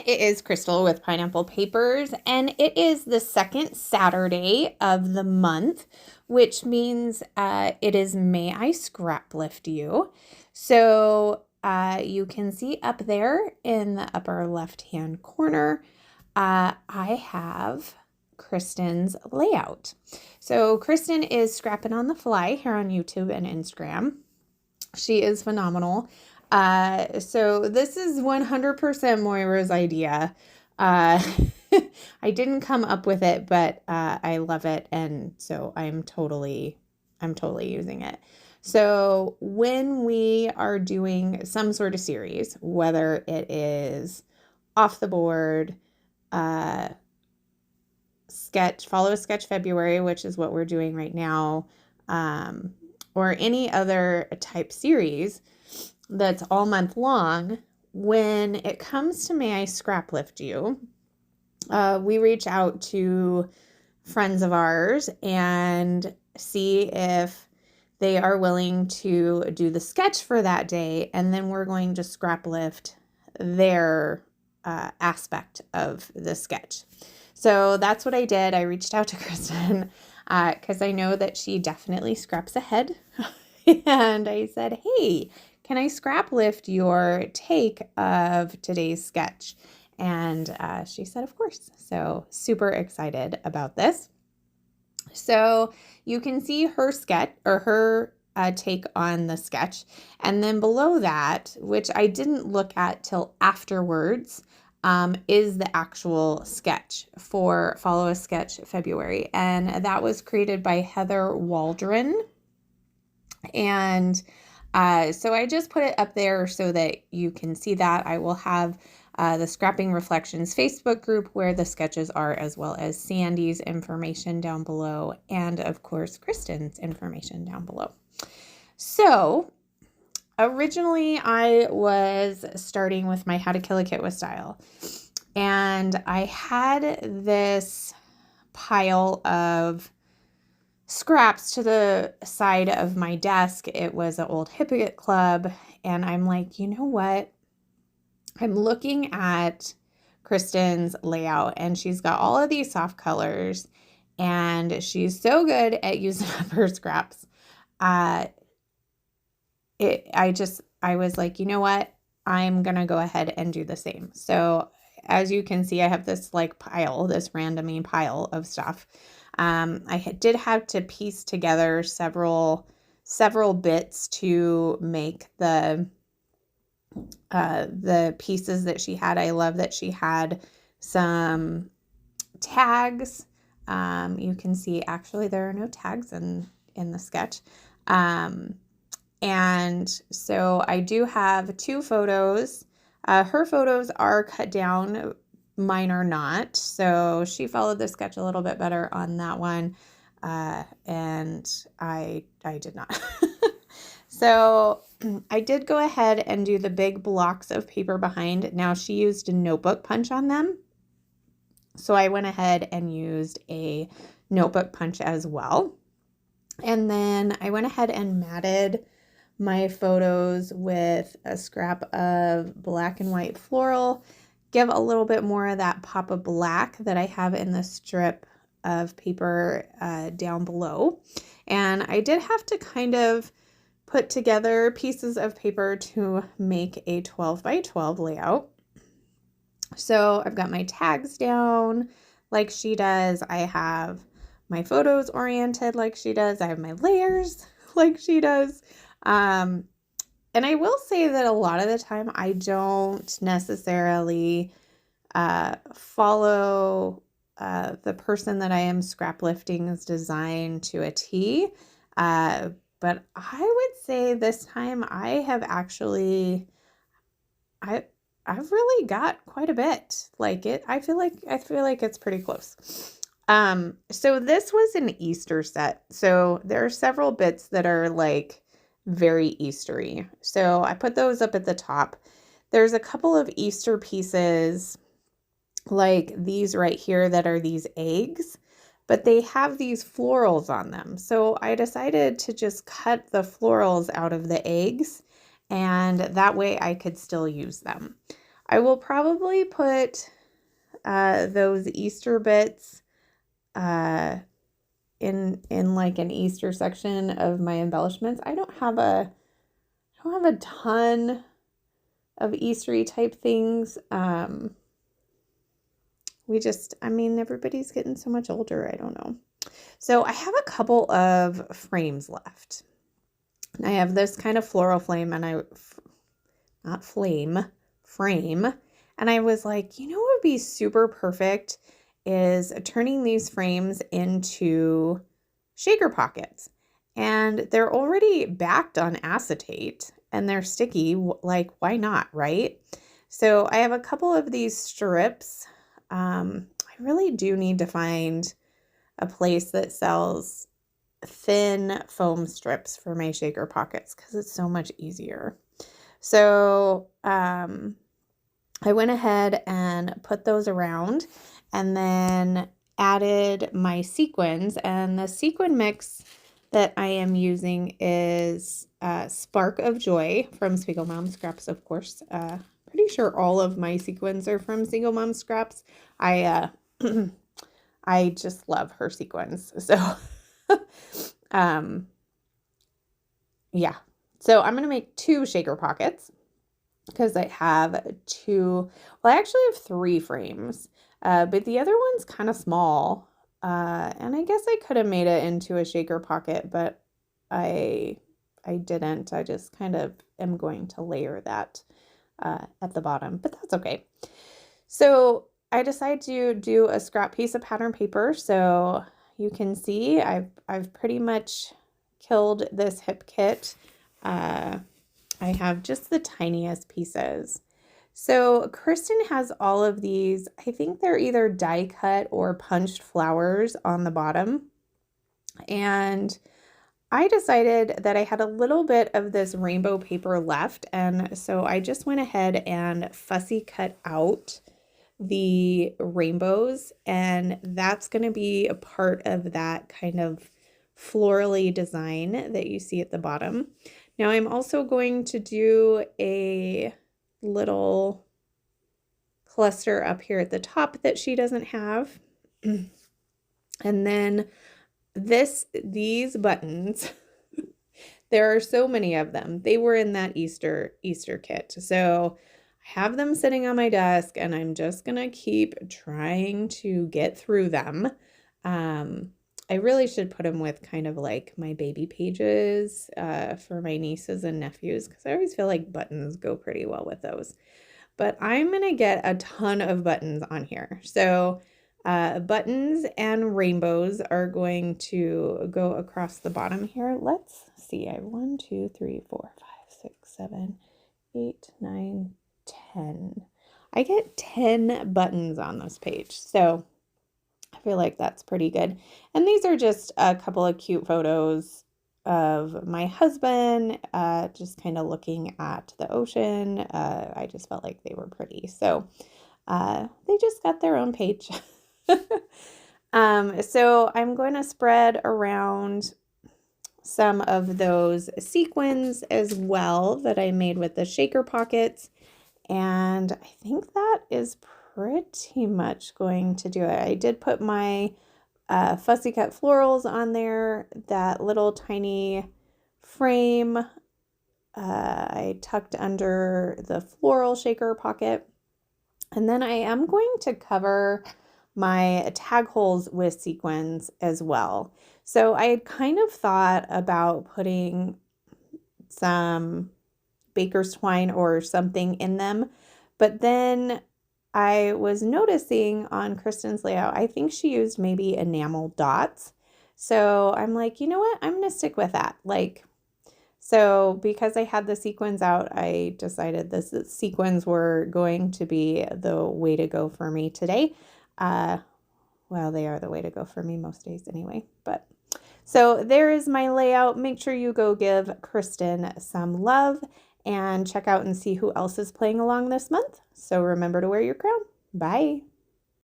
it is Crystal with Pineapple Papers, and it is the second Saturday of the month, which means it is May I Scraplift You. So you can see up there in the upper left-hand corner, I have Kristen's layout. So Kristen is scrapping on the fly here on YouTube and Instagram. She is phenomenal. So this is 100% Moira's idea. Uh, I didn't come up with it, but I love it, and so I'm totally using it. So when we are doing some sort of series, whether it is off the board, follow a sketch February, which is what we're doing right now, or any other type series that's all month long, when it comes to May I Scraplift You, we reach out to friends of ours and see if they are willing to do the sketch for that day, and then we're going to scraplift their aspect of the sketch. So that's what I did. I reached out to Kristen because I know that she definitely scraps ahead. And I said, hey, can I scrap lift your take of today's sketch? And she said, of course. So super excited about this. So you can see her sketch or her take on the sketch. And then below that, which I didn't look at till afterwards, is the actual sketch for Follow a Sketch February. And that was created by Heather Waldron. And so I just put it up there so that you can see that. I will have the Scrapping Reflections Facebook group where the sketches are, as well as Sandy's information down below, and of course Kristen's information down below. So originally I was starting with my How to Kill a Kit with Style, and I had this pile of scraps to the side of my desk. It was an old Hippogate Club, and I'm like, you know what? I'm looking at Kristen's layout, and she's got all of these soft colors, and she's so good at using up her scraps. I was like, you know what? I'm going to go ahead and do the same. So as you can see, I have this this randoming pile of stuff. I did have to piece together several bits to make the pieces that she had. I love that she had some tags. You can see actually there are no tags in the sketch. And so I do have two photos. Her photos are cut down, mine are not. So she followed the sketch a little bit better on that one. And I did not. So I did go ahead and do the big blocks of paper behind. Now she used a notebook punch on them. So I went ahead and used a notebook punch as well. And then I went ahead and matted my photos with a scrap of black and white floral. Give a little bit more of that pop of black that I have in the strip of paper down below. And I did have to kind of put together pieces of paper to make a 12 by 12 layout. So I've got my tags down like she does. I have my photos oriented like she does. I have my layers like she does. And I will say that a lot of the time I don't necessarily follow the person that I am scraplifting's design to a T. But I would say this time I have actually, I've really got quite a bit. I feel like it's pretty close. So this was an Easter set. So there are several bits that are very Eastery. So I put those up at the top. There's a couple of Easter pieces like these right here that are these eggs, but they have these florals on them. So I decided to just cut the florals out of the eggs, and that way I could still use them. I will probably put those Easter bits in like an Easter section of my embellishments. I don't have a ton of Eastery type things. Everybody's getting so much older. I don't know. So I have a couple of frames left. I have this kind of floral flame frame. And I was like, what would be super perfect is turning these frames into shaker pockets. And they're already backed on acetate and they're sticky. Like, why not, right? So I have a couple of these strips. I really do need to find a place that sells thin foam strips for my shaker pockets because it's so much easier. So I went ahead and put those around and then added my sequins, and the sequin mix that I am using is Spark of Joy from Single Mom Scraps, of course. Pretty sure all of my sequins are from Single Mom Scraps. I just love her sequins. So yeah. So I'm going to make 2 shaker pockets because I have I actually have 3 frames, but the other one's kind of small. And I guess I could have made it into a shaker pocket, but I didn't. I just kind of am going to layer that at the bottom, but that's okay. So I decided to do a scrap piece of pattern paper. So you can see I've pretty much killed this hip kit. I have just the tiniest pieces. So Kristen has all of these. I think they're either die cut or punched flowers on the bottom. And I decided that I had a little bit of this rainbow paper left. And so I just went ahead and fussy cut out the rainbows. And that's going to be a part of that kind of florally design that you see at the bottom. Now I'm also going to do a little cluster up here at the top that she doesn't have. And then these buttons, there are so many of them. They were in that Easter kit. So I have them sitting on my desk and I'm just going to keep trying to get through them. I really should put them with kind of like my baby pages for my nieces and nephews because I always feel like buttons go pretty well with those. But I'm going to get a ton of buttons on here. So buttons and rainbows are going to go across the bottom here. Let's see. I have 1, 2, 3, 4, 5, 6, 7, 8, 9, 10. I get 10 buttons on this page. So I feel like that's pretty good. And these are just a couple of cute photos of my husband, just kind of looking at the ocean. I just felt like they were pretty. So they just got their own page. So I'm going to spread around some of those sequins as well that I made with the shaker pockets. And I think that is pretty much going to do it. I did put my fussy cut florals on there, that little tiny frame I tucked under the floral shaker pocket. And then I am going to cover my tag holes with sequins as well. So I had kind of thought about putting some baker's twine or something in them, but then I was noticing on Kristen's layout, I think she used maybe enamel dots. So I'm like, you know what? I'm going to stick with that. So because I had the sequins out, I decided the sequins were going to be the way to go for me today. Well, they are the way to go for me most days anyway, but so there is my layout. Make sure you go give Kristen some love and check out and see who else is playing along this month. So remember to wear your crown. Bye.